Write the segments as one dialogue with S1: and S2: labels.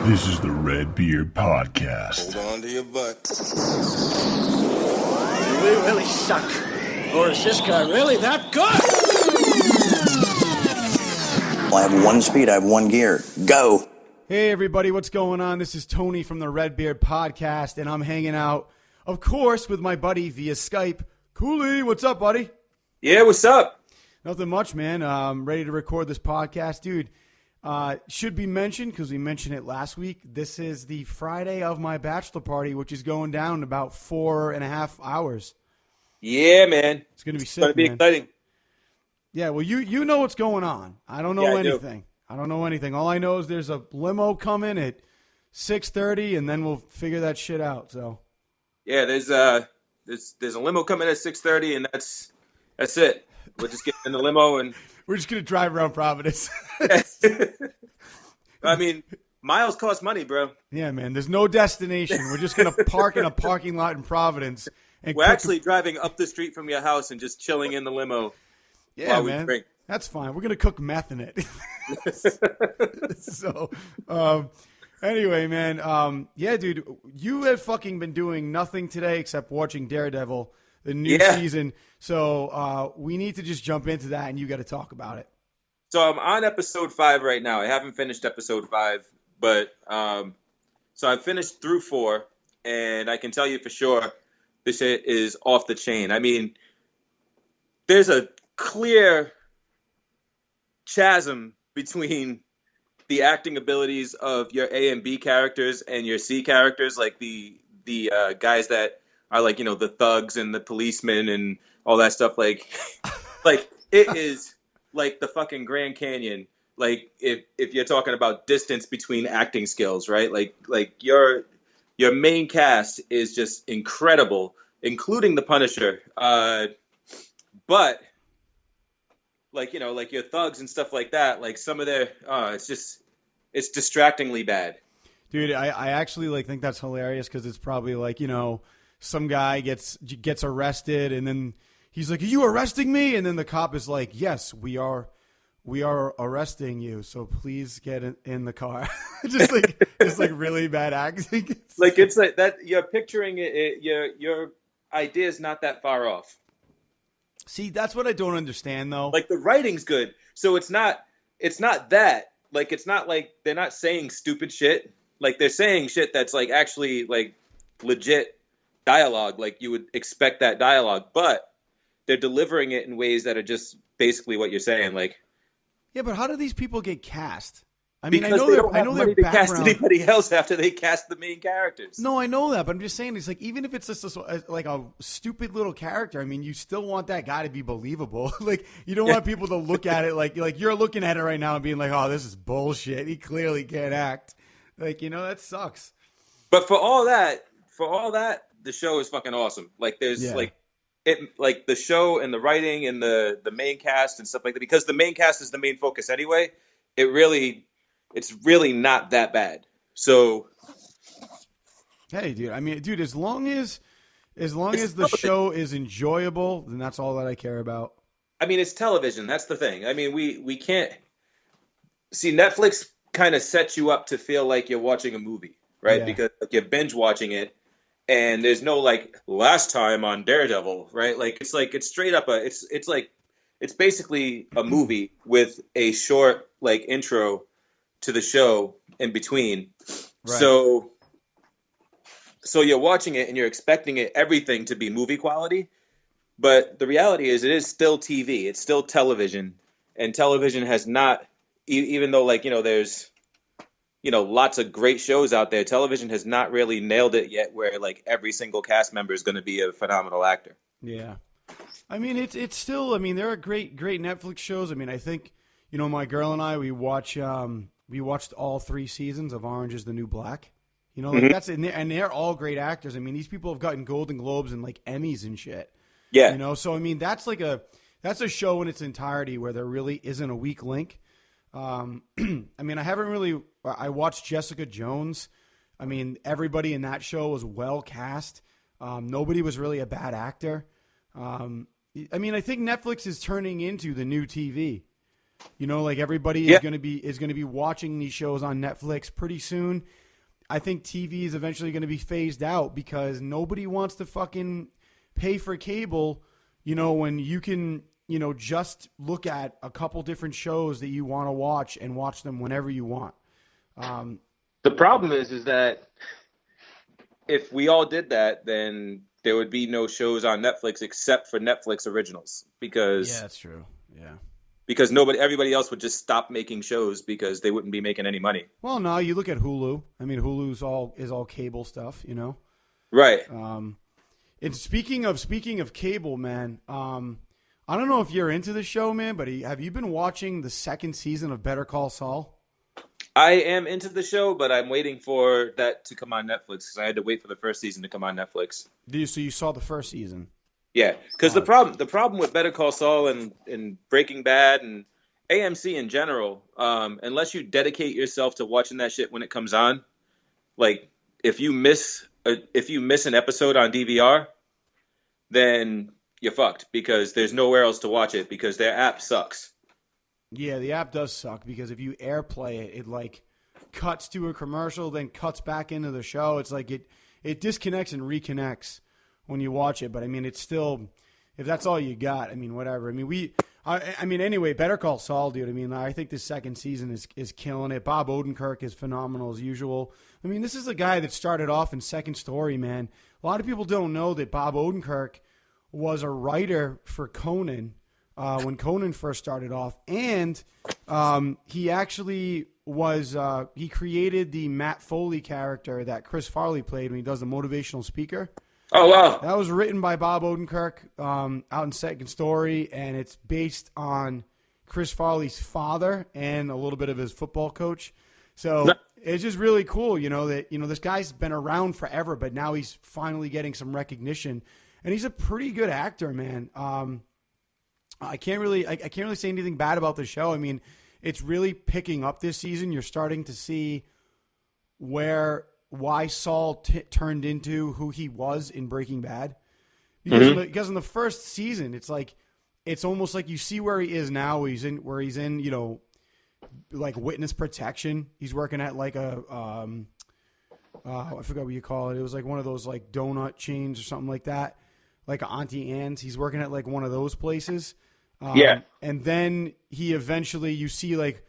S1: This is the RedBeard Podcast.
S2: Hold on to your butt.
S3: Do we really suck? Or is this guy really that good?
S4: I have one speed, I have one gear. Go!
S5: Hey everybody, what's going on? This is Tony from the RedBeard Podcast, and I'm hanging out, of course, with my buddy via Skype. Cooley, what's up, buddy?
S6: Yeah, what's up?
S5: Nothing much, man. Ready to record this podcast. Dude, should be mentioned, because we mentioned it last week, this is the Friday of my bachelor party, which is going down in about 4.5 hours.
S6: Yeah, man.
S5: It's going to be sick,
S6: It's going to be exciting.
S5: Yeah, well, you know what's going on. I don't know anything. I don't know anything. All I know is there's a limo coming at 6:30, and then we'll figure that shit out. So,
S6: yeah, there's a limo coming at 6:30, and that's it. We'll just get in the limo and
S5: we're just gonna drive around Providence.
S6: I mean, miles cost money, bro.
S5: Yeah, man. There's no destination. We're just gonna park in a parking lot in Providence. And
S6: we're actually driving up the street from your house and just chilling in the limo.
S5: Yeah,
S6: while
S5: man.
S6: We drink.
S5: That's fine. We're gonna cook meth in it. So, anyway, man. Yeah, dude, you have fucking been doing nothing today except watching Daredevil, the new season. So we need to just jump into that, and you got to talk about it.
S6: So I'm on episode 5 right now. I haven't finished episode 5, but so I finished through 4, and I can tell you for sure this shit is off the chain. I mean, there's a clear chasm between the acting abilities of your A and B characters and your C characters, like the guys that are like, you know, the thugs and the policemen and all that stuff. Like it is like the fucking Grand Canyon. Like if you're talking about distance between acting skills, right? Like your main cast is just incredible, including the Punisher. But like, you know, like your thugs and stuff like that, like some of their, it's distractingly bad.
S5: Dude, I actually like think that's hilarious because it's probably like, you know, some guy gets arrested and then he's like, "Are you arresting me?" And then the cop is like, "Yes, we are arresting you. So please get in the car." just like really bad acting.
S6: It's like that. You're picturing it. Your idea is not that far off.
S5: See, that's what I don't understand, though.
S6: Like, the writing's good, so it's not that. Like, it's not like they're not saying stupid shit. Like, they're saying shit that's, like, actually, like, legit dialogue. Like, you would expect that dialogue, but they're delivering it in ways that are just basically what you're saying. Like,
S5: yeah, but how do these people get cast? I mean,
S6: because I know their background. Cast anybody else after they cast the main characters.
S5: No, I know that, but I'm just saying, it's like, even if it's just like a stupid little character, I mean, you still want that guy to be believable. Like, you don't want people to look at it like you're looking at it right now and being like, "Oh, this is bullshit. He clearly can't act." Like, you know, that sucks.
S6: But for all that, the show is fucking awesome. Like, there's like the show and the writing and the main cast and stuff like that, because the main cast is the main focus anyway. It's really not that bad. So,
S5: hey, dude. I mean, dude, as long as the show is enjoyable, then that's all that I care about.
S6: I mean, it's television. That's the thing. I mean, we can't see, Netflix kind of sets you up to feel like you're watching a movie, right?
S5: Yeah.
S6: Because like, you're binge watching it, and there's no like last time on Daredevil, right? Like it's straight up it's basically a movie with a short like intro to the show in between. Right. So you're watching it and you're expecting everything to be movie quality, but the reality is it is still TV. It's still television, and television has not, even though like, you know, there's, you know, lots of great shows out there, television has not really nailed it yet where like every single cast member is going to be a phenomenal actor.
S5: Yeah. I mean, it's still, I mean, there are great Netflix shows. I mean, I think, you know, my girl and I, we watched all 3 seasons of Orange is the New Black. You know, like that's in there, and they're all great actors. I mean, these people have gotten Golden Globes and like Emmys and shit.
S6: Yeah.
S5: You know, so I mean, that's a show in its entirety where there really isn't a weak link. I mean, I watched Jessica Jones. I mean, everybody in that show was well cast. Nobody was really a bad actor. I mean, I think Netflix is turning into the new TV. You know, like everybody is going to be watching these shows on Netflix pretty soon. I think TV is eventually going to be phased out because nobody wants to fucking pay for cable, you know, when you can, you know, just look at a couple different shows that you want to watch and watch them whenever you want.
S6: The problem is that if we all did that, then there would be no shows on Netflix except for Netflix originals because
S5: that's true. Yeah.
S6: Because everybody else would just stop making shows because they wouldn't be making any money.
S5: Well, no, you look at Hulu. I mean, Hulu's all cable stuff, you know.
S6: Right.
S5: And speaking of cable, man, I don't know if you're into the show, man, but have you been watching the second season of Better Call Saul?
S6: I am into the show, but I'm waiting for that to come on Netflix because I had to wait for the first season to come on Netflix.
S5: So you saw the first season?
S6: Yeah, because the problem with Better Call Saul and Breaking Bad and AMC in general, unless you dedicate yourself to watching that shit when it comes on, like if you miss an episode on DVR, then you're fucked because there's nowhere else to watch it because their app sucks.
S5: Yeah, the app does suck because if you AirPlay it, it like cuts to a commercial, then cuts back into the show. It's like it disconnects and reconnects when you watch it, but I mean, it's still, if that's all you got, I mean, whatever. I mean, anyway, Better Call Saul, dude. I mean, I think this second season is killing it. Bob Odenkirk is phenomenal as usual. I mean, this is a guy that started off in Second Story, man. A lot of people don't know that Bob Odenkirk was a writer for Conan when Conan first started off, and he actually was he created the Matt Foley character that Chris Farley played when he does the motivational speaker.
S6: Oh, wow.
S5: That was written by Bob Odenkirk out in Second Story, and it's based on Chris Farley's father and a little bit of his football coach. So it's just really cool, you know, that, you know, this guy's been around forever, but now he's finally getting some recognition, and he's a pretty good actor, man. I can't really say anything bad about the show. I mean, it's really picking up this season. You're starting to see why Saul turned into who he was in Breaking Bad. Because in the first season, it's almost like you see where he is now. Where he's in, you know, like witness protection. He's working at like a I forgot what you call it. It was like one of those like donut chains or something like that, like Auntie Anne's. He's working at like one of those places. And then he eventually, you see like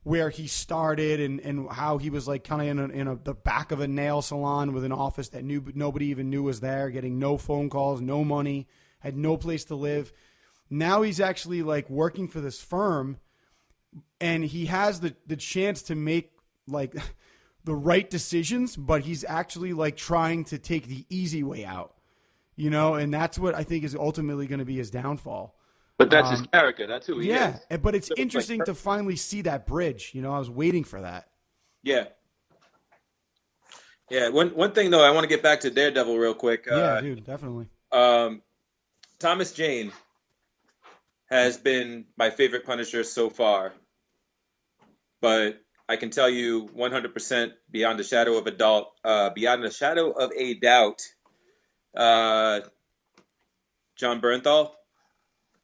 S5: where he started and how he was like kind of in the back of a nail salon with an office that nobody even knew was there, getting no phone calls, no money, had no place to live. Now he's actually like working for this firm, and he has the chance to make like the right decisions, but he's actually like trying to take the easy way out, you know, and that's what I think is ultimately going to be his downfall.
S6: But that's his character. That's who he is.
S5: Yeah, but it's interesting to finally see that bridge. You know, I was waiting for that.
S6: Yeah. Yeah. One thing though, I want to get back to Daredevil real quick.
S5: Yeah, dude, definitely.
S6: Thomas Jane has been my favorite Punisher so far, but I can tell you 100% beyond a shadow of a doubt, John Bernthal.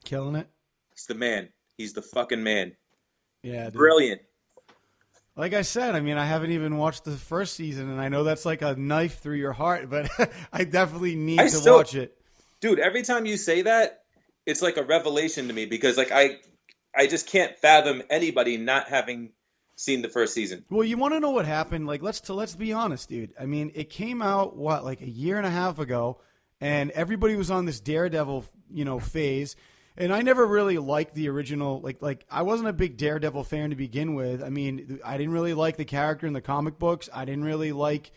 S5: Killing it.
S6: He's the man. He's the fucking man.
S5: Yeah, dude.
S6: Brilliant.
S5: Like I said, I mean, I haven't even watched the first season, and I know that's like a knife through your heart, but I definitely need to watch it.
S6: Dude, every time you say that, it's like a revelation to me because like I just can't fathom anybody not having seen the first season.
S5: Well, you want to know what happened? Like, let's be honest, dude. I mean, it came out like a year and a half ago, and everybody was on this Daredevil, you know, phase. And I never really liked the original, like I wasn't a big Daredevil fan to begin with. I mean, I didn't really like the character in the comic books. I didn't really like,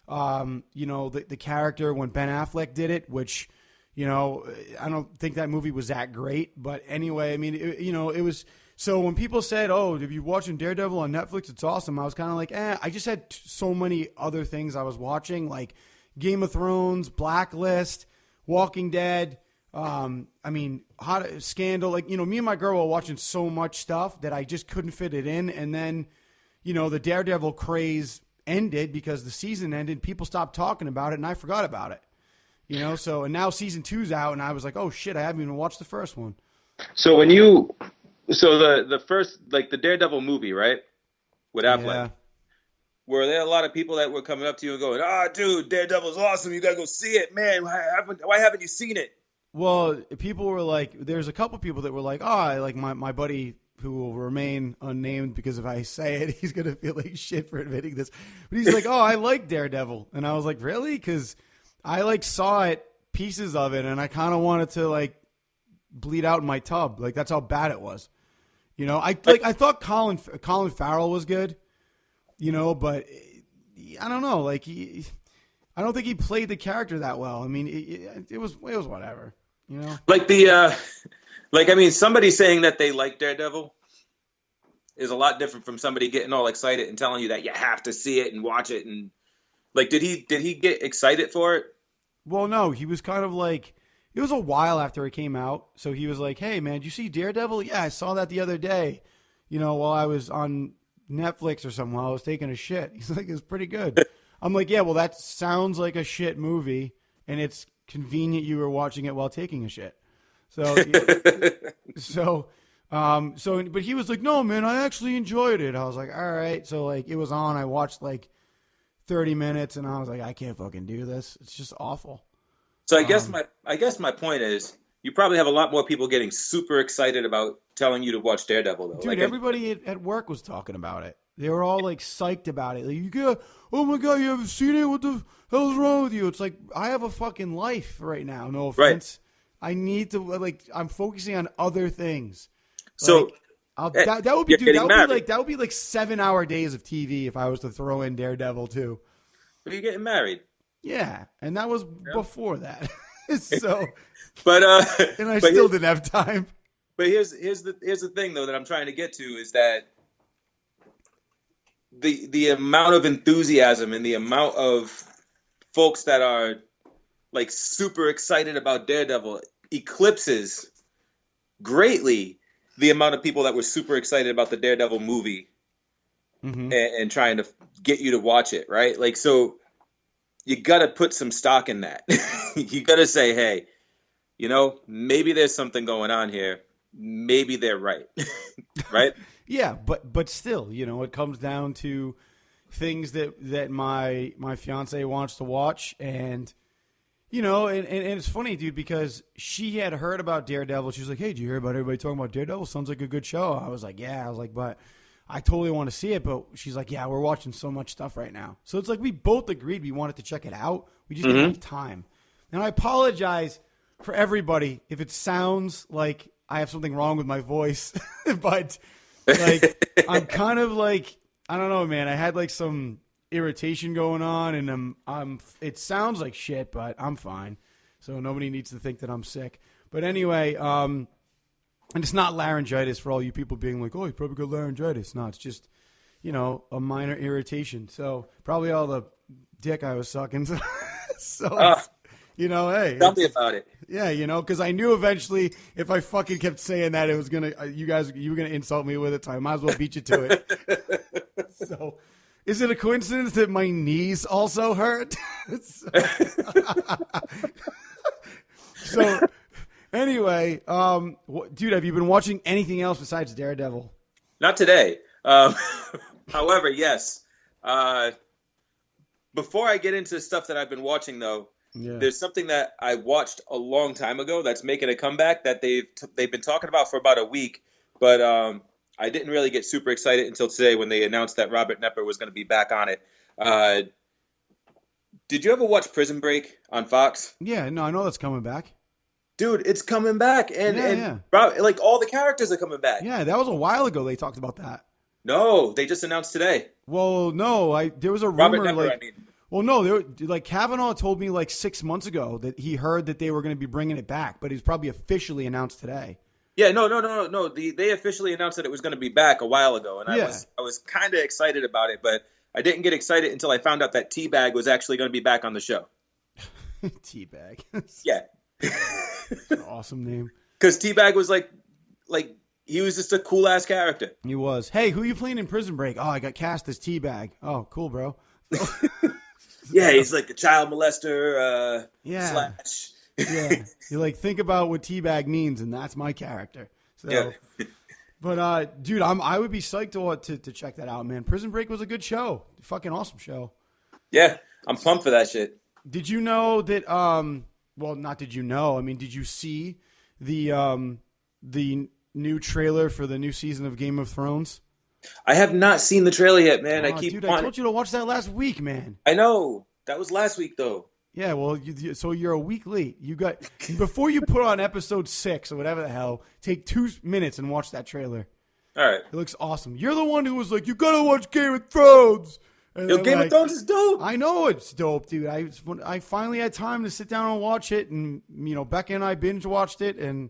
S5: you know, the character when Ben Affleck did it, which, you know, I don't think that movie was that great. But anyway, I mean, it was. So when people said, "Oh, if you're watching Daredevil on Netflix, it's awesome," I was kind of like, I just had so many other things I was watching, like Game of Thrones, Blacklist, Walking Dead. I mean, Scandal, like, you know, me and my girl were watching so much stuff that I just couldn't fit it in. And then, you know, the Daredevil craze ended because the season ended. People stopped talking about it, and I forgot about it. You know, so, and now season 2's out, and I was like, oh shit, I haven't even watched the first one.
S6: So when you So the first, like the Daredevil movie, right? With Affleck.
S5: Yeah.
S6: Were there a lot of people that were coming up to you and going, "Ah, dude, Daredevil's awesome. You gotta go see it, man. Why haven't you seen it?"
S5: Well, people were like, there's a couple people that were like, oh, I like my buddy who will remain unnamed because if I say it, he's going to feel like shit for admitting this. But he's like, oh, I like Daredevil. And I was like, really? Because I like saw it, pieces of it, and I kind of wanted to like bleed out in my tub. Like that's how bad it was. You know, I thought Colin Farrell was good, you know, but I don't know. Like I don't think he played the character that well. I mean, it was whatever, you know.
S6: Like somebody saying that they like Daredevil is a lot different from somebody getting all excited and telling you that you have to see it and watch it. And like, did he get excited for it?
S5: Well, no, he was kind of like, it was a while after it came out. So he was like, hey, man, did you see Daredevil? Yeah, I saw that the other day, you know, while I was on Netflix or something while I was taking a shit. He's like, it's pretty good. I'm like, yeah, well, that sounds like a shit movie, and it's convenient you were watching it while taking a shit. But he was like, no, man, I actually enjoyed it. I was like, all right. So like, it was on. I watched like 30 minutes, and I was like, I can't fucking do this. It's just awful.
S6: So I guess my point is, you probably have a lot more people getting super excited about telling you to watch Daredevil, though.
S5: Dude,
S6: like,
S5: everybody at work was talking about it. They were all like psyched about it. Like, you got, oh my God, you haven't seen it? What the hell's wrong with you? It's like, I have a fucking life right now. No offense. Right. I need to, like, I'm focusing on other things.
S6: So
S5: like, that would be, dude, that would be like 7-hour days of TV if I was to throw in Daredevil too.
S6: Are you getting married?
S5: Yeah. And that was before that. So,
S6: but
S5: still didn't have time.
S6: But here's the thing though that I'm trying to get to is that the amount of enthusiasm and the amount of folks that are like super excited about Daredevil eclipses greatly the amount of people that were super excited about the Daredevil movie and trying to get you to watch it, right? Like, so you got to put some stock in that. You got to say, hey, you know, maybe there's something going on here. Maybe they're right. Right?
S5: Yeah, but still, you know, it comes down to things that my fiance wants to watch, and you know, and it's funny, dude, because she had heard about Daredevil. She was like, "Hey, did you hear about everybody talking about Daredevil? Sounds like a good show." I was like, "Yeah." I was like, "But I totally want to see it." But she's like, "Yeah, we're watching so much stuff right now." So it's like we both agreed we wanted to check it out. We just didn't have time. And I apologize for everybody if it sounds like I have something wrong with my voice, but like I'm kind of like, I don't know, man. I had like some irritation going on, and I'm it sounds like shit, but I'm fine. So nobody needs to think that I'm sick. But anyway, and it's not laryngitis for all you people being like, "Oh, you probably got laryngitis." No, it's just, you know, a minor irritation. So probably all the dick I was sucking. So you know, hey,
S6: tell me about it.
S5: Yeah, you know, because I knew eventually if I fucking kept saying that, it was gonna you were gonna insult me with it. So I might as well beat you to it. So, is it a coincidence that my knees also hurt? So anyway, dude, have you been watching anything else besides Daredevil?
S6: Not today. However, yes. Before I get into stuff that I've been watching, though. Yeah. There's something that I watched a long time ago that's making a comeback that they've been talking about for about a week, but I didn't really get super excited until today when they announced that Robert Knepper was going to be back on it. Did you ever watch Prison Break on Fox?
S5: Yeah, no, I know that's coming back.
S6: Dude, it's coming back, and like all the characters are coming back.
S5: Yeah, that was a while ago they talked about that.
S6: No, they just announced today.
S5: Well, no, there was a rumor.
S6: Robert Knepper, I mean.
S5: Well, no, like Kavanaugh told me like 6 months ago that he heard that they were going to be bringing it back, but it's probably officially announced today.
S6: Yeah, no. They officially announced that it was going to be back a while ago, and I was kind of excited about it, but I didn't get excited until I found out that T-Bag was actually going to be back on the show.
S5: T-Bag.
S6: Yeah.
S5: That's an awesome name.
S6: Because T-Bag was like he was just a cool ass character.
S5: He was. Hey, who are you playing in Prison Break? Oh, I got cast as T-Bag. Oh, cool, bro.
S6: Yeah, he's like a child molester.
S5: Yeah. Yeah. You like think about what T-Bag means, and that's my character. So,
S6: yeah.
S5: But dude, I would be psyched to check that out, man. Prison Break was a good show, fucking awesome show.
S6: Yeah, I'm pumped for that shit.
S5: Did you know that? Well, not did you know? I mean, did you see the new trailer for the new season of Game of Thrones?
S6: I have not seen the trailer yet, man. I
S5: told you to watch that last week, man.
S6: I know. That was last week, though.
S5: Yeah, well, so you're a week late. You got before you put on episode 6 or whatever the hell. Take 2 minutes and watch that trailer.
S6: All right.
S5: It looks awesome. You're the one who was like, you gotta watch Game of Thrones.
S6: Yo, Game of Thrones is dope.
S5: I know it's dope, dude. I finally had time to sit down and watch it, and Becca and I binge watched it, and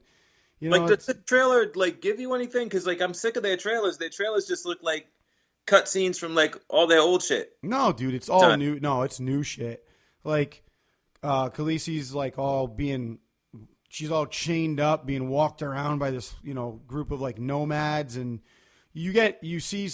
S6: does the trailer give you anything? Because I'm sick of their trailers. Their trailers just look like cut scenes from all their old shit.
S5: No, dude, it's all new. No, it's new shit. Khaleesi's she's all chained up, being walked around by this group of nomads, and you definitely see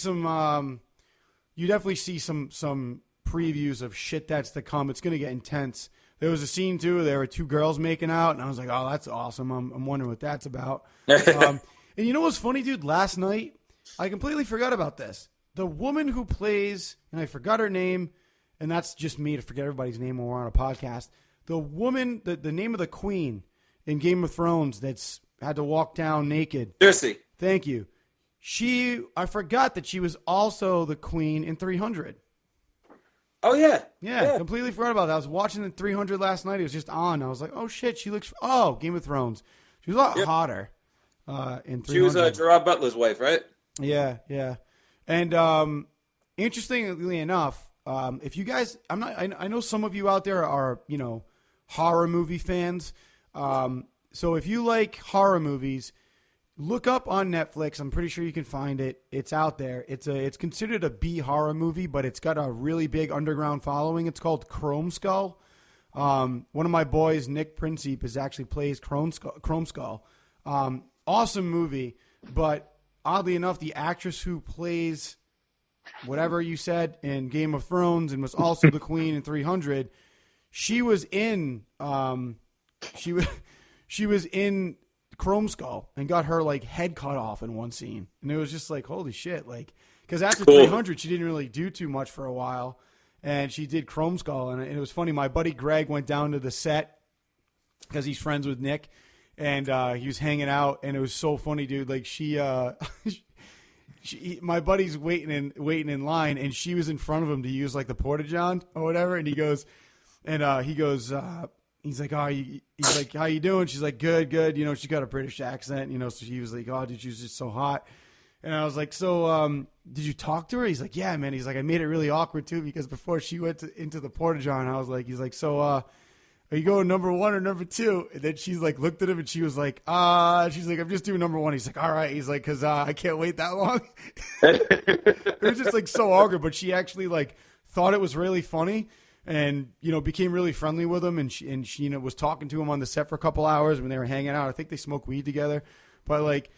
S5: some previews of shit that's to come. It's gonna get intense. There was a scene too. There were 2 girls making out, and I was like, "Oh, that's awesome." I'm wondering what that's about. And you know what's funny, dude? Last night, I completely forgot about this. The woman who plays, and I forgot her name, and that's just me to forget everybody's name when we're on a podcast. The woman, the name of the queen in Game of Thrones that's had to walk down naked.
S6: Cersei.
S5: Thank you. I forgot that she was also the queen in 300.
S6: Oh, yeah.
S5: Yeah, completely forgot about that. I was watching the 300 last night. It was just on. I was like, oh, shit, she looks... Oh, Game of Thrones. She was a lot hotter in 300.
S6: She was Gerard Butler's wife, right?
S5: Yeah. And interestingly enough, if you guys... I know some of you out there are, horror movie fans. So if you like horror movies... Look up on Netflix. I'm pretty sure you can find it. It's out there. It's considered a B horror movie, but it's got a really big underground following. It's called Chromeskull. One of my boys, Nick Principe, actually plays Chromeskull. Awesome movie, but oddly enough, the actress who plays whatever you said in Game of Thrones and was also the queen in 300, she was in she was in Chromeskull and got her head cut off in one scene, and it was just holy shit, because after 300 she didn't really do too much for a while, and she did Chromeskull, and it was funny. My buddy Greg went down to the set because he's friends with Nick, and he was hanging out, and it was so funny, dude. My buddy's waiting in line, and she was in front of him to use the porta-john or whatever, and he goes. He's like, he's like, how you doing? She's like, good. She's got a British accent, so he was like, oh, dude, she was just so hot. And I was like, so, did you talk to her? He's like, yeah, man. He's like, I made it really awkward too, because before she went into the porta-john, he's like, so, are you going number 1 or number 2? And then she's looked at him, and she was like, she's like, I'm just doing number 1. He's like, all right. He's like, cause, I can't wait that long. It was just so awkward, but she actually thought it was really funny. And, became really friendly with him, and she was talking to him on the set for a couple hours when they were hanging out. I think they smoked weed together. But,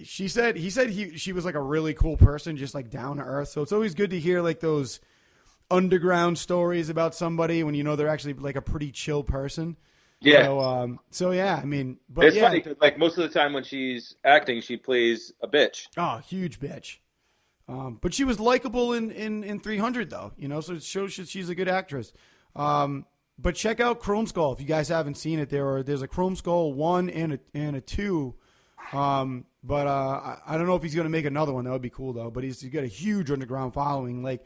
S5: she was, a really cool person, just, down to earth. So it's always good to hear, those underground stories about somebody when they're actually, a pretty chill person.
S6: Yeah.
S5: So yeah, I mean... But
S6: it's funny, because, most of the time when she's acting, she plays a bitch.
S5: Oh, huge bitch. But she was likable in 300 though, so it shows she's a good actress. But check out Chromeskull if you guys haven't seen it. There's a Chromeskull 1 and a 2. But I don't know if he's gonna make another one. That would be cool though. But he's got a huge underground following.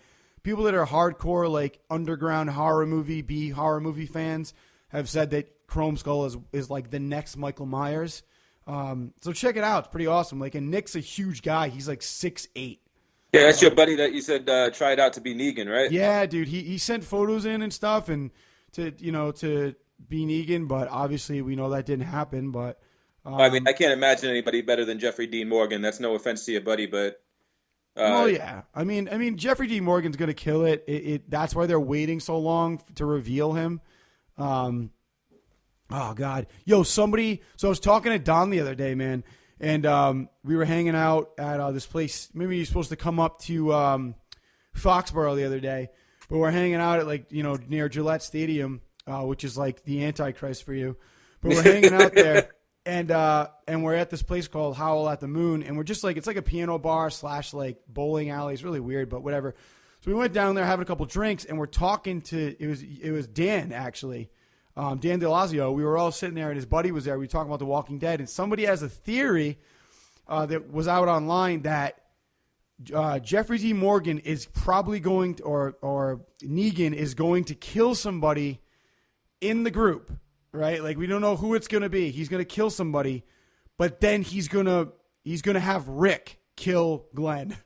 S5: People that are hardcore underground horror movie, B horror movie fans have said that Chromeskull is the next Michael Myers. So check it out. It's pretty awesome. And Nick's a huge guy. He's 6'8".
S6: Yeah, that's your buddy that you said tried out to be Negan, right?
S5: Yeah, dude. He sent photos in and stuff, and to be Negan, but obviously we know that didn't happen. But
S6: I mean, I can't imagine anybody better than Jeffrey Dean Morgan. That's no offense to your buddy, but
S5: oh yeah, I mean Jeffrey Dean Morgan's gonna kill it. That's why they're waiting so long to reveal him. Oh God, yo, somebody. So I was talking to Don the other day, man. And we were hanging out at this place. Maybe you're supposed to come up to Foxborough the other day. But we're hanging out at near Gillette Stadium, which is the Antichrist for you. But we're hanging out there. And we're at this place called Howl at the Moon, and we're just like, it's like a piano bar / like bowling alley. It's really weird, but whatever. So we went down there having a couple drinks, and we're talking to, it was Dan, actually. Dan DeLazio. We were all sitting there, and his buddy was there. We were talking about The Walking Dead, and somebody has a theory that was out online that Jeffrey D. Morgan is probably going to, or Negan is going to kill somebody in the group, right? Like, we don't know who it's going to be. He's going to kill somebody, but then he's going to have Rick kill Glenn.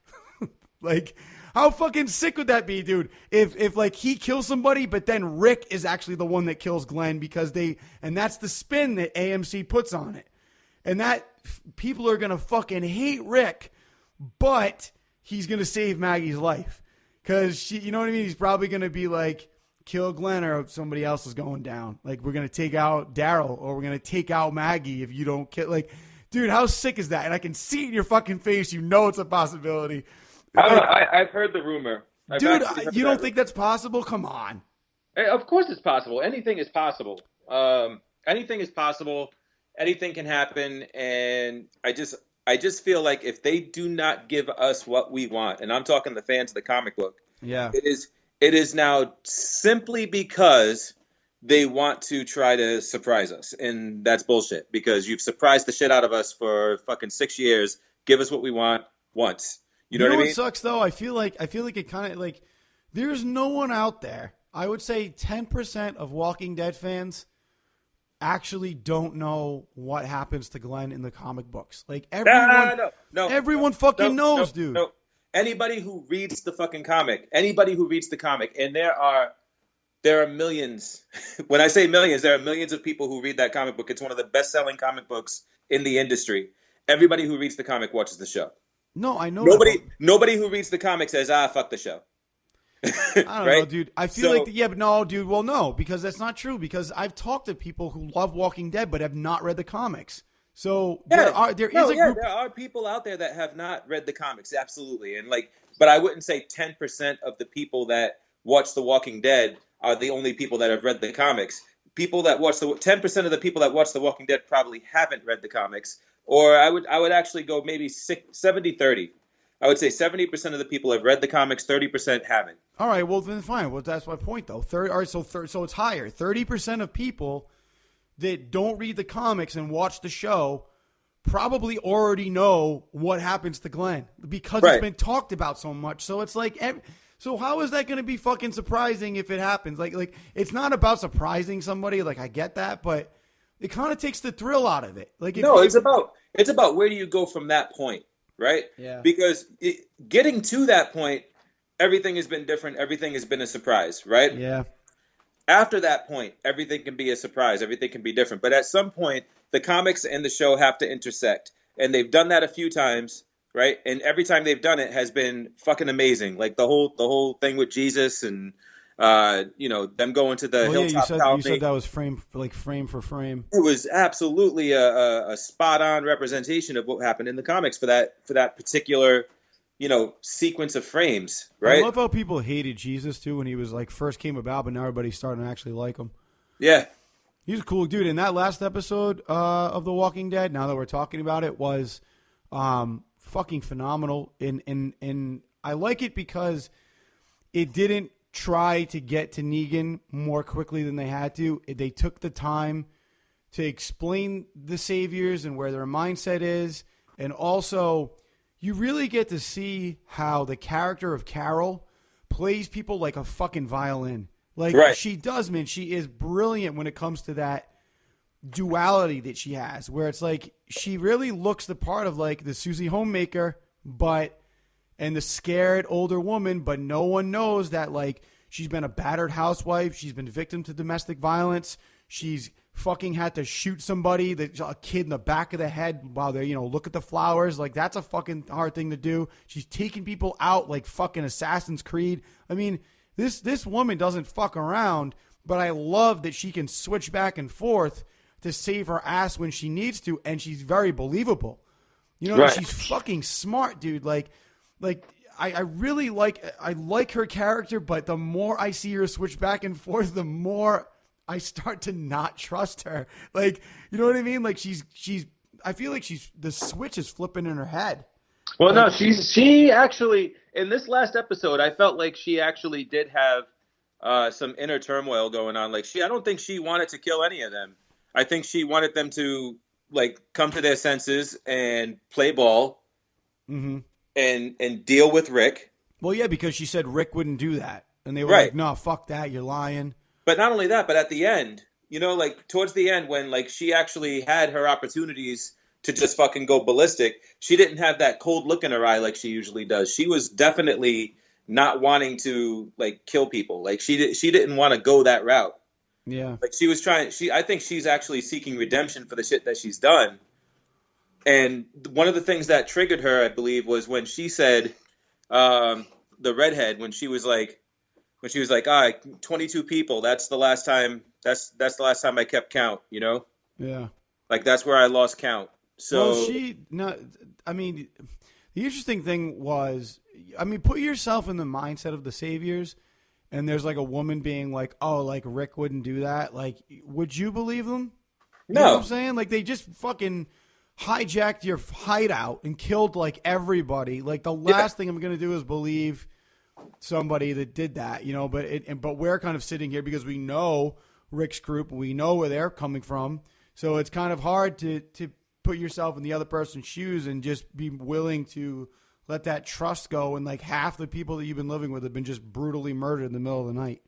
S5: Like, how fucking sick would that be, dude? If like he kills somebody, but then Rick is actually the one that kills Glenn and that's the spin that AMC puts on it. And that people are going to fucking hate Rick, but he's going to save Maggie's life. Cause you know what I mean? He's probably going to be like, kill Glenn or somebody else is going down. Like, we're going to take out Daryl or we're going to take out Maggie if you don't kill, like, dude, how sick is that? And I can see it in your fucking face. You know, it's a possibility.
S6: I've heard the rumor.
S5: Dude, you don't think that's possible? Come on.
S6: Of course it's possible. Anything is possible. Anything is possible. Anything can happen. And I just feel like if they do not give us what we want, and I'm talking the fans of the comic book,
S5: yeah,
S6: it is now simply because they want to try to surprise us. And that's bullshit, because you've surprised the shit out of us for fucking 6 years. Give us what we want once. You know what I mean?
S5: What sucks though? I feel like it kind of like there's no one out there. I would say 10% of Walking Dead fans actually don't know what happens to Glenn in the comic books. Like everyone fucking knows, dude.
S6: No. Anybody who reads the fucking comic, and there are millions. When I say millions, there are millions of people who read that comic book. It's one of the best-selling comic books in the industry. Everybody who reads the comic watches the show.
S5: No, I know.
S6: Nobody who reads the comic says, fuck the show.
S5: I don't know, dude. I feel but no, dude. Well, no, because that's not true. Because I've talked to people who love Walking Dead but have not read the comics. So there is a group.
S6: There are people out there that have not read the comics, absolutely. And but I wouldn't say 10% of the people that watch The Walking Dead are the only people that have read the comics. 10% of the people that watch The Walking Dead probably haven't read the comics. Or I would actually go maybe 70-30. I would say 70% of the people have read the comics, 30% haven't.
S5: All right, well then fine. Well, that's my point though. All right, so it's higher. 30% of people that don't read the comics and watch the show probably already know what happens to Glenn because It's been talked about so much. So it's like, so how is that going to be fucking surprising if it happens? Like it's not about surprising somebody. Like, I get that, but it kind of takes the thrill out of it.
S6: It's about where do you go from that point, right?
S5: Yeah.
S6: Because getting to that point, everything has been different. Everything has been a surprise, right?
S5: Yeah.
S6: After that point, everything can be a surprise. Everything can be different. But at some point, the comics and the show have to intersect. And they've done that a few times, right? And every time they've done it has been fucking amazing. Like the whole thing with Jesus and them going to the hilltop.
S5: You said that was frame for frame.
S6: It was absolutely a spot on representation of what happened in the comics for that particular sequence of frames, right?
S5: I love how people hated Jesus too when he was first came about, but now everybody's starting to actually like him.
S6: Yeah,
S5: he's a cool dude. And that last episode of The Walking Dead, now that we're talking about it, was fucking phenomenal. And I like it because it didn't try to get to Negan more quickly than they had to. They took the time to explain the saviors and where their mindset is, and also you really get to see how the character of Carol plays people like a fucking violin. She does, man. She is brilliant when it comes to that duality that she has, where it's like she really looks the part of the Susie Homemaker, and the scared older woman, but no one knows that she's been a battered housewife. She's been victim to domestic violence. She's fucking had to shoot somebody, a kid in the back of the head while they're, look at the flowers. That's a fucking hard thing to do. She's taking people out like fucking Assassin's Creed. I mean, this woman doesn't fuck around, but I love that she can switch back and forth to save her ass when she needs to, and she's very believable. She's fucking smart, dude. I really like her character, but the more I see her switch back and forth, the more I start to not trust her. Like, you know what I mean? Like I feel like the switch is flipping in her head.
S6: Well, no, she actually, in this last episode, I felt like she actually did have some inner turmoil going on. Like, I don't think she wanted to kill any of them. I think she wanted them to, like, come to their senses and play ball and deal with Rick.
S5: Well, yeah, because she said Rick wouldn't do that. And they were
S6: Right.
S5: like, no, fuck that, you're lying.
S6: But not only that, but at the end, you know, like, towards the end when, like, she actually had her opportunities to just fucking go ballistic, she didn't have that cold look in her eye like she usually does. She was definitely not wanting to, like, kill people. Like, she didn't want to go that route.
S5: Yeah.
S6: Like, she was trying, I think she's actually seeking redemption for the shit that she's done. And one of the things that triggered her, I believe, was when she said, the redhead, when she was like, 22 people, that's the last time I kept count, you know?
S5: Yeah.
S6: Like, that's where I lost count. So
S5: well, the interesting thing was, I mean, put yourself in the mindset of the Saviors, and there's like a woman being like, oh, like Rick wouldn't do that. Like, would you believe them? You know what I'm saying? Like, they just fucking hijacked your hideout and killed like everybody. Like, the last thing I'm going to do is believe somebody that did that, you know, but we're kind of sitting here because we know Rick's group, we know where they're coming from. So it's kind of hard to put yourself in the other person's shoes and just be willing to let that trust go. And like half the people that you've been living with have been just brutally murdered in the middle of the night.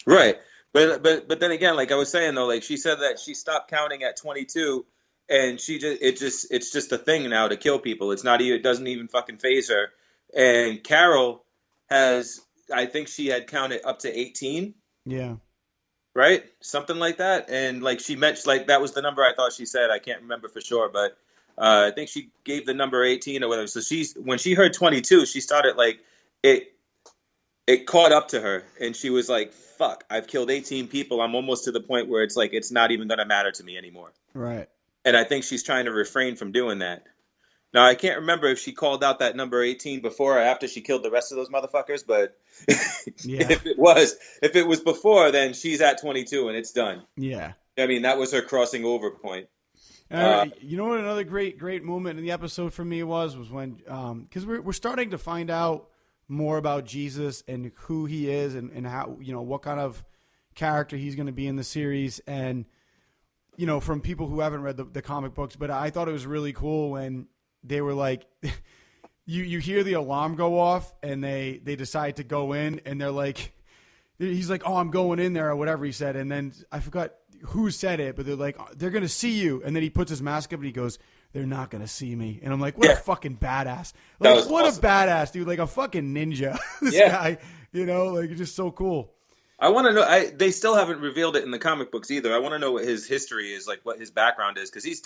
S6: Right. But then again, like I was saying though, like she said that she stopped counting at 22 and it's just a thing now to kill people. It doesn't even fucking faze her. And Carol I think she had counted up to 18.
S5: Yeah.
S6: Right? Something like that. And like she mentioned, like that was the number I thought she said. I can't remember for sure, but I think she gave the number 18 or whatever. So when she heard 22, she started like it caught up to her and she was like, fuck, I've killed 18 people. I'm almost to the point where it's like, it's not even going to matter to me anymore.
S5: Right. And
S6: I think she's trying to refrain from doing that. Now, I can't remember if she called out that number 18 before or after she killed the rest of those motherfuckers, but
S5: yeah.
S6: if it was before, then she's at 22 and it's done.
S5: Yeah.
S6: I mean, that was her crossing over point.
S5: You know what another great moment in the episode for me was when, because we're starting to find out more about Jesus and who he is and how, you know, what kind of character he's going to be in the series. And, you know, from people who haven't read the comic books, but I thought it was really cool when they were like, you hear the alarm go off and they decide to go in and they're like, he's like, oh, I'm going in there or whatever he said. And then I forgot who said it, but they're like, they're going to see you. And then he puts his mask up and he goes, they're not going to see me. And I'm like, what a fucking badass. Like, what awesome. A badass, dude. Like a fucking ninja. This guy, you know, like it's just so cool.
S6: I want to know, they still haven't revealed it in the comic books either. I want to know what his history is, like what his background is. Because he's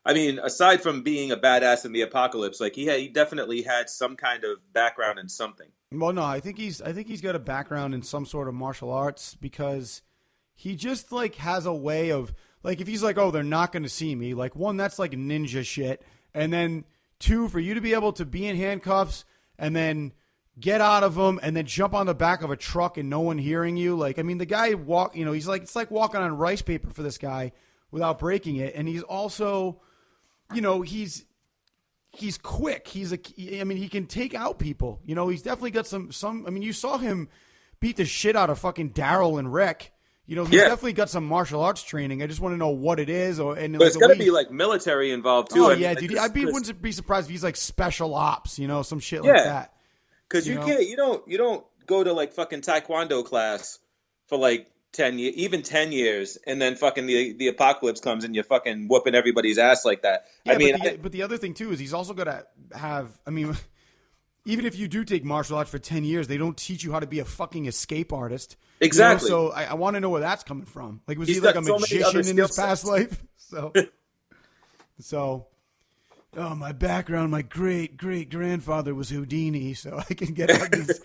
S6: I mean, aside from being a badass in the apocalypse, like he definitely had some kind of background in something.
S5: Well, no, I think he's got a background in some sort of martial arts because he just like has a way of like if he's like, oh, they're not going to see me. Like one, that's like ninja shit, and then two, for you to be able to be in handcuffs and then get out of them and then jump on the back of a truck and no one hearing you. Like, I mean, the guy he's like it's like walking on rice paper for this guy without breaking it, and he's also. You know, he's quick. I mean, he can take out people. You know, he's definitely got some, I mean, you saw him beat the shit out of fucking Daryl and Rick. You know, he's definitely got some martial arts training. I just want to know what it is.
S6: But it's got to be like military involved too.
S5: Oh, yeah, dude. Wouldn't be surprised if he's like special ops, you know, some shit like that.
S6: Because you don't go to like fucking Taekwondo class for like 10 years, and then fucking the apocalypse comes and you're fucking whooping everybody's ass like that.
S5: Yeah, I mean, but the other thing too is he's also got to have. I mean, even if you do take martial arts for 10 years, they don't teach you how to be a fucking escape artist.
S6: Exactly.
S5: You know? So I want to know where that's coming from. Like, was he like a magician in his past life? So. Oh, my background, my great-great-grandfather was Houdini, so I can get out these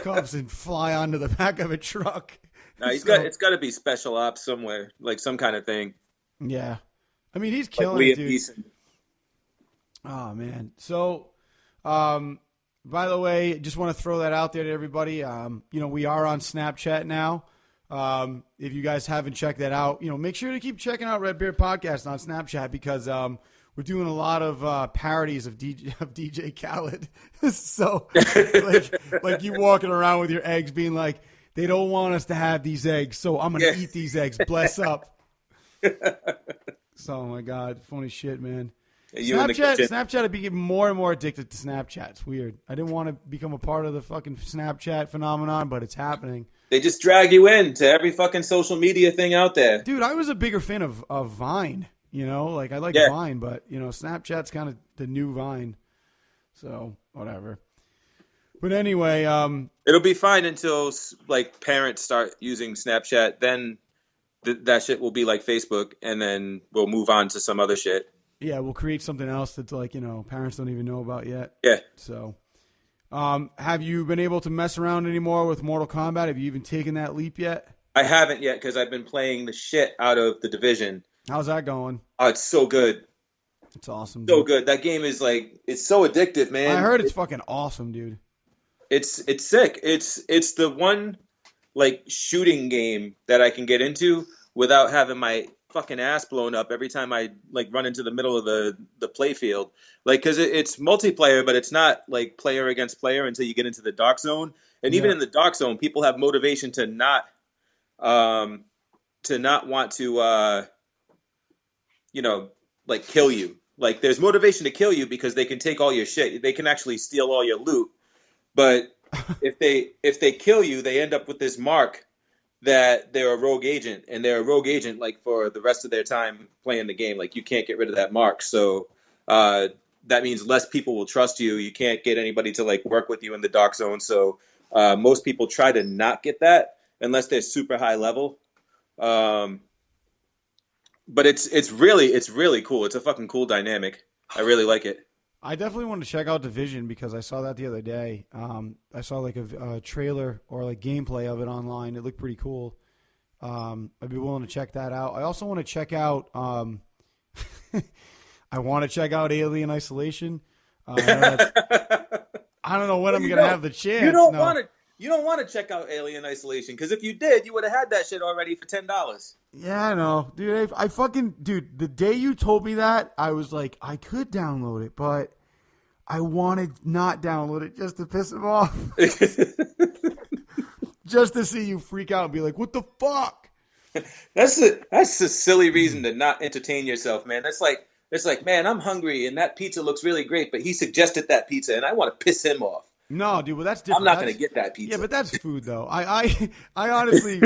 S5: cuffs and fly onto the back of a truck.
S6: No, it's got to be special ops somewhere, like some kind of thing.
S5: Yeah. I mean, he's killing it, dude. Neeson. Oh, man. So, by the way, just want to throw that out there to everybody. You know, we are on Snapchat now. If you guys haven't checked that out, make sure to keep checking out RedBeard Podcast on Snapchat because we're doing a lot of parodies of DJ Khaled. So, like you walking around with your eggs being like, they don't want us to have these eggs, so I'm going to eat these eggs. Bless up. So, oh, my God. Funny shit, man. Snapchat, I'd be getting more and more addicted to Snapchat. It's weird. I didn't want to become a part of the fucking Snapchat phenomenon, but it's happening.
S6: They just drag you into every fucking social media thing out there.
S5: Dude, I was a bigger fan of Vine. I like Vine, but, Snapchat's kind of the new Vine. So, whatever. But anyway.
S6: It'll be fine until, parents start using Snapchat. Then that shit will be like Facebook, and then we'll move on to some other shit.
S5: Yeah, we'll create something else that's parents don't even know about yet.
S6: Yeah.
S5: So, have you been able to mess around anymore with Mortal Kombat? Have you even taken that leap yet?
S6: I haven't yet because I've been playing the shit out of The Division.
S5: How's that going?
S6: Oh, it's so good.
S5: It's awesome.
S6: So good. That game is it's so addictive, man.
S5: I heard it's fucking awesome, dude.
S6: It's sick. It's the one shooting game that I can get into without having my fucking ass blown up every time I run into the middle of the play field. Because it's multiplayer, but it's not player against player until you get into the dark zone. And even in the dark zone, people have motivation to not want to kill you. There's motivation to kill you because they can take all your shit. They can actually steal all your loot. But if they kill you, they end up with this mark that they're a rogue agent, and they're a rogue agent for the rest of their time playing the game. You can't get rid of that mark. So that means less people will trust you. You can't get anybody to work with you in the dark zone. So most people try to not get that unless they're super high level. But it's really cool. It's a fucking cool dynamic. I really like it.
S5: I definitely want to check out Division because I saw that the other day. I saw a trailer or gameplay of it online. It looked pretty cool. I'd be willing to check that out. I also want to check out. I want to check out Alien Isolation. I don't know when I'm gonna have the chance.
S6: You don't want to check out Alien Isolation because if you did, you would have had that shit already for $10.
S5: Yeah, I know, dude. Dude. The day you told me that, I was like, I could download it, but I wanted not download it just to piss him off, just to see you freak out and be like, "What the fuck?"
S6: That's a silly reason to not entertain yourself, man. It's like, man, I'm hungry and that pizza looks really great, but he suggested that pizza and I want to piss him off.
S5: No, dude, well, that's different.
S6: I'm not going to get that pizza.
S5: Yeah, but that's food, though. I honestly,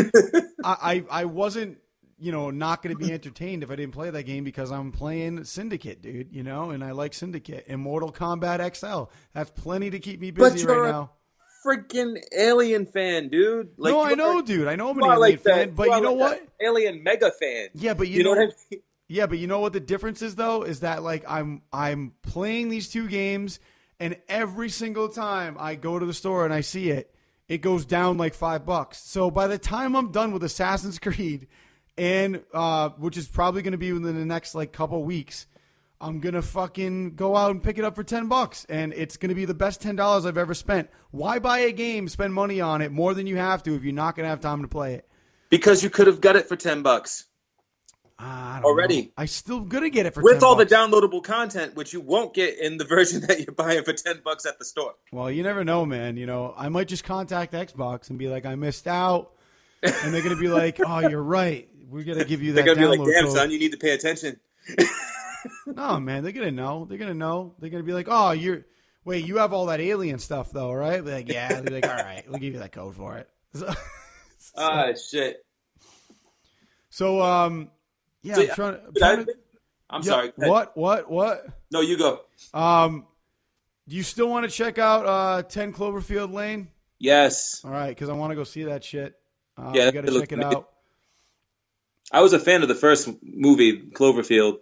S5: I wasn't, not going to be entertained if I didn't play that game because I'm playing Syndicate, dude, and I like Syndicate. And Mortal Kombat XL. That's plenty to keep me busy right now.
S6: Freaking Alien fan, dude.
S5: No, I know, dude. I know I'm an Alien fan, but you know what?
S6: Alien mega fan.
S5: Yeah, but you know what I mean? Yeah, but you know what the difference is, though, is that I'm playing these two games. And every single time I go to the store and I see it, it goes down $5. So by the time I'm done with Assassin's Creed, and which is probably going to be within the next couple weeks, I'm going to fucking go out and pick it up for $10. And it's going to be the best $10 I've ever spent. Why buy a game, spend money on it more than you have to if you're not going to have time to play it?
S6: Because you could have got it for $10. Already.
S5: Know. I still gonna get it for
S6: with
S5: $10.
S6: All the downloadable content, which you won't get in the version that you're buying for $10 at the store.
S5: Well, you never know, man. I might just contact Xbox and be like, I missed out, and they're gonna be like, oh, you're right. We're gonna give you that.
S6: They're gonna
S5: download
S6: be like, damn,
S5: code.
S6: son, you need to pay attention.
S5: No, man, they're gonna know. They're gonna know. They're gonna be like, oh, you have all that alien stuff though, right? They're like, yeah. They're like, all right, we'll give you that code for it.
S6: Shit.
S5: So, yeah,
S6: I'm sorry.
S5: What?
S6: No, you go.
S5: Do you still want to check out 10 Cloverfield Lane?
S6: Yes.
S5: All right, because I want to go see that shit.
S6: Yeah,
S5: I got to check it out.
S6: I was a fan of the first movie, Cloverfield.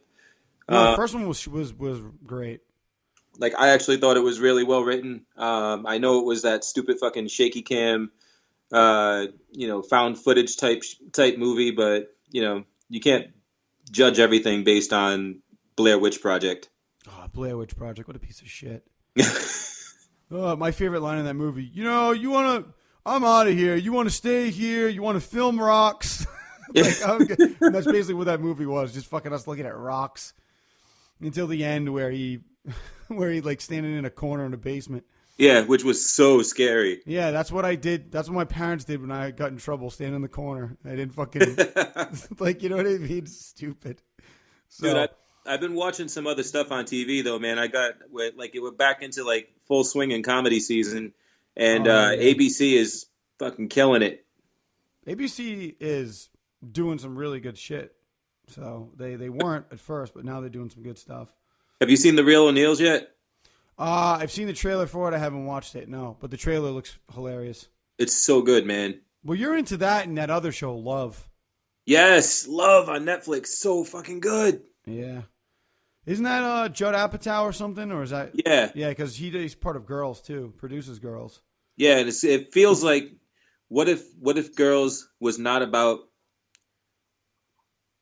S5: No, the first one was great.
S6: I actually thought it was really well written. I know it was that stupid fucking shaky cam, found footage type movie, but you can't judge everything based on Blair Witch Project.
S5: Oh, Blair Witch Project, what a piece of shit. My favorite line in that movie. You want to I'm out of here. You want to stay here? You want to film rocks? Like, okay. And that's basically what that movie was, just fucking us looking at rocks until the end where he like standing in a corner in a basement.
S6: Yeah, which was so scary.
S5: Yeah, that's what I did. That's what my parents did when I got in trouble, standing in the corner. I didn't fucking like, you know what I mean? It's stupid. So,
S6: Dude, I've been watching some other stuff on TV though, man. It went back into like full swing in comedy season, and ABC is fucking killing it.
S5: ABC is doing some really good shit. So they weren't at first, but now they're doing some good stuff.
S6: Have you seen The Real O'Neills yet?
S5: I've seen the trailer for it. I haven't watched it, no. But the trailer looks hilarious.
S6: It's so good, man.
S5: Well, you're into that and that other show, Love.
S6: Yes, Love on Netflix. So fucking good.
S5: Yeah. Isn't that Judd Apatow or something? Or is that...
S6: Yeah.
S5: Yeah, because he's part of Girls, too. Produces Girls.
S6: Yeah, and it feels like, what if Girls was not about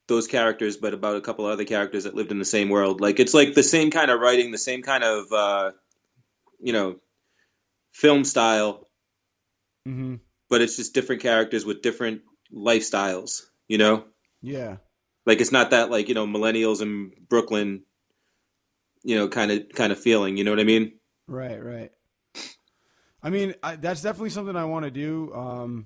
S6: those characters, but about a couple other characters that lived in the same world? Like, it's like the same kind of writing, the same kind of, film style,
S5: Mm-hmm.
S6: but it's just different characters with different lifestyles, you know?
S5: Yeah.
S6: Like, it's not that, like, millennials in Brooklyn, kind of feeling, you know what I mean?
S5: Right. I mean, that's definitely something I want to do.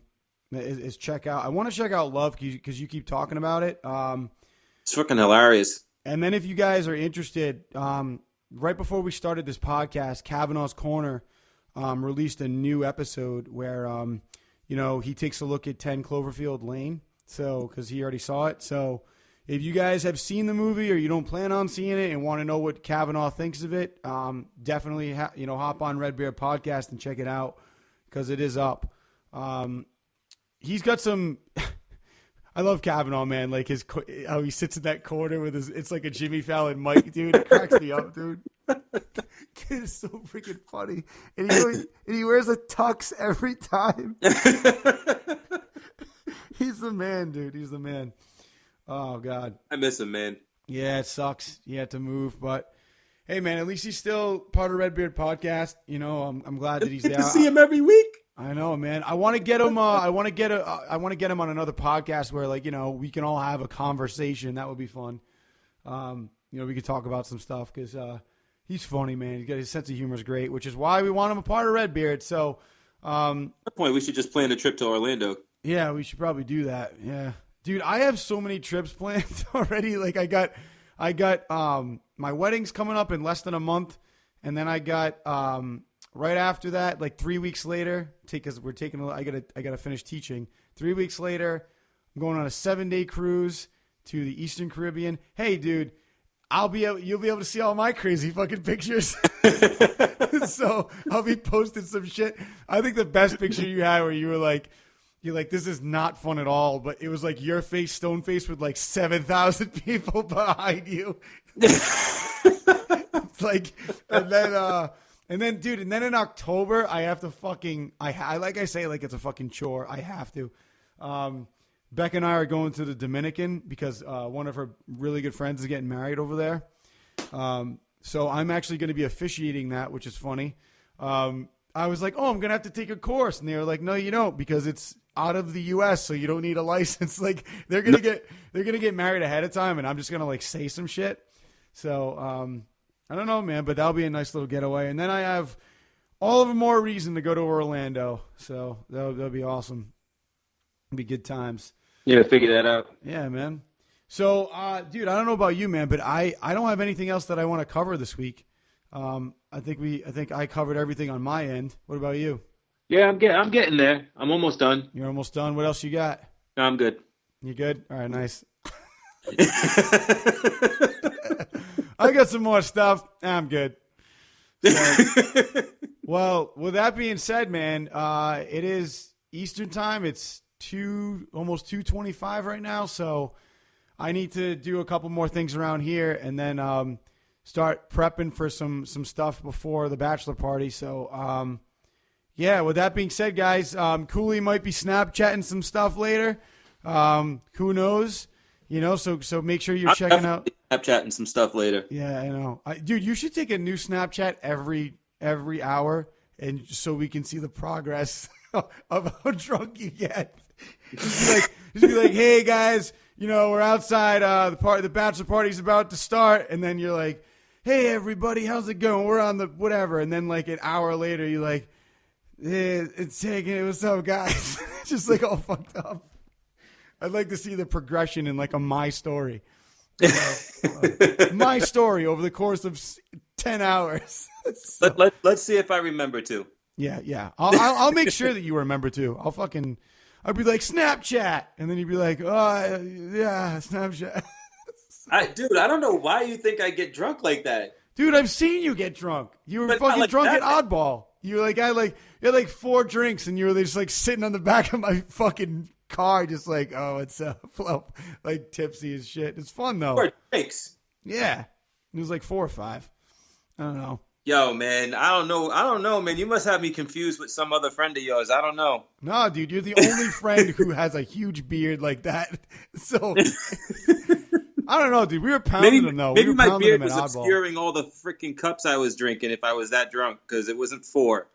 S5: Is check out. I want to check out Love because you keep talking about it.
S6: It's fucking hilarious.
S5: And then if you guys are interested, right before we started this podcast, Kavanaugh's Corner released a new episode where he takes a look at 10 Cloverfield Lane. So because he already saw it. So if you guys have seen the movie or you don't plan on seeing it and want to know what Kavanaugh thinks of it, definitely hop on RedBeard podcast and check it out because it is up. He's got some. I love Kavanaugh, man. Like how he sits in that corner with it's like a Jimmy Fallon mic, dude. It cracks me up, dude. Kid is so freaking funny, and he wears a tux every time. He's the man, dude. He's the man. Oh God,
S6: I miss him, man.
S5: Yeah, it sucks. He had to move, but hey, man, at least he's still part of RedBeard podcast. I'm glad that he's there.
S6: See him every week.
S5: I know, man. I want to get him. I want to get him on another podcast where, we can all have a conversation. That would be fun. We could talk about some stuff because he's funny, man. His sense of humor is great, which is why we want him a part of RedBeard. So,
S6: at that point, we should just plan a trip to Orlando.
S5: Yeah, we should probably do that. Yeah, dude, I have so many trips planned already. Like, I got my wedding's coming up in less than a month, and then I got right after that, like 3 weeks later, because I gotta finish teaching. 3 weeks later, I'm going on a 7-day cruise to the Eastern Caribbean. Hey, dude, you'll be able to see all my crazy fucking pictures. So I'll be posting some shit. I think the best picture you had where you're like, this is not fun at all, but it was like your face, stone face, with like 7,000 people behind you. It's like, and then, dude, and then in October, I have to like I say, like it's a fucking chore. I have to. Beck and I are going to the Dominican because one of her really good friends is getting married over there. So I'm actually going to be officiating that, which is funny. I was like, oh, I'm going to have to take a course. And they were like, no, you don't, because it's out of the U.S., so you don't need a license. Like, they're going to get married ahead of time, and I'm just going to, like, say some shit. So, I don't know, man, but that'll be a nice little getaway. And then I have all of a more reason to go to Orlando. So that'll be awesome. It'll be good times.
S6: Yeah, figure that out.
S5: Yeah, man. So, dude, I don't know about you, man, but I don't have anything else that I want to cover this week. I think I covered everything on my end. What about you?
S6: Yeah, I'm getting there. I'm almost done.
S5: You're almost done. What else you got?
S6: No, I'm good.
S5: You good? All right, nice. I got some more stuff. I'm good. So, well, with that being said, man, it is Eastern time. It's almost 2:25 right now, so I need to do a couple more things around here and then start prepping for some stuff before the bachelor party. So, yeah, with that being said, guys, Cooley might be Snapchatting some stuff later. Who knows? So make sure you're checking out.
S6: Snapchatting some stuff later.
S5: Yeah, I know. Dude, you should take a new Snapchat every hour, and so we can see the progress. of how drunk you get. Just be like, hey guys, we're outside. The bachelor party's about to start, and then you're like, hey everybody, how's it going? We're on the whatever, and then like an hour later, you're like, hey, it's taking it. What's up, guys? Just like all fucked up. I'd like to see the progression in like a My Story. My Story over the course of 10 hours. So,
S6: let's see if I remember to.
S5: Yeah. I'll make sure that you remember to. I'll be like, Snapchat. And then you'd be like, oh, yeah, Snapchat.
S6: Dude, I don't know why you think I get drunk like that.
S5: Dude, I've seen you get drunk. You were
S6: But
S5: fucking
S6: not like
S5: drunk
S6: that.
S5: at Oddball. You were like, you had like 4 drinks, and you were just like sitting on the back of my fucking car, just like, oh, it's like tipsy as shit. It's fun though.
S6: 4 drinks.
S5: Yeah, it was like 4 or 5. I don't know.
S6: Yo, man, I don't know, man. You must have me confused with some other friend of yours. I don't know.
S5: No, dude, you're the only friend who has a huge beard like that. So I don't know, dude. We were pounding them though.
S6: Maybe
S5: we were
S6: my
S5: pounding
S6: beard
S5: them at
S6: was
S5: Oddball.
S6: obscuring all the freaking cups I was drinking if I was that drunk, because it wasn't 4.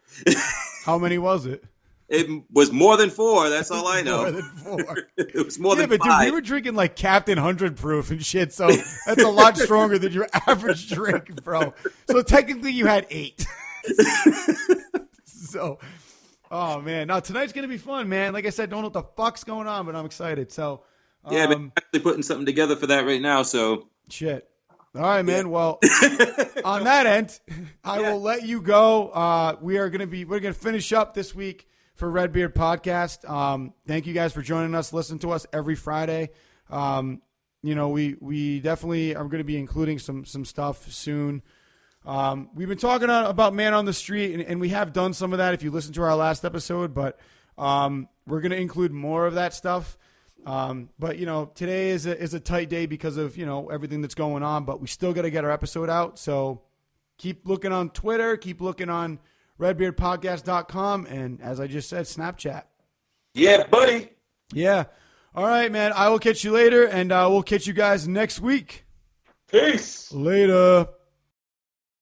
S5: How many was it?
S6: It was more than 4. That's all I know.
S5: More than 4.
S6: It was more
S5: Yeah,
S6: than
S5: but
S6: 5.
S5: dude, we were drinking like Captain 100 proof and shit, so that's a lot stronger than your average drink, bro. So technically you had 8. So, oh man, now tonight's gonna be fun, man. Like I said, don't know what the fuck's going on, but I'm excited. So,
S6: Yeah, but I'm actually putting something together for that right now. So
S5: shit. All right, man. Well, on that end, I will let you go. We're gonna finish up this week for RedBeard Podcast. Thank you guys for joining us. Listen to us every Friday. We definitely are going to be including some stuff soon. We've been talking about Man on the Street, and we have done some of that if you listen to our last episode, but we're going to include more of that stuff. But today is a tight day because of, everything that's going on, but we still got to get our episode out. So keep looking on Twitter, keep looking on redbeardpodcast.com, and as I just said, Snapchat.
S6: yeah, buddy.
S5: Yeah. All right, man. I will catch you later, and we'll catch you guys next week.
S6: Peace.
S5: Later.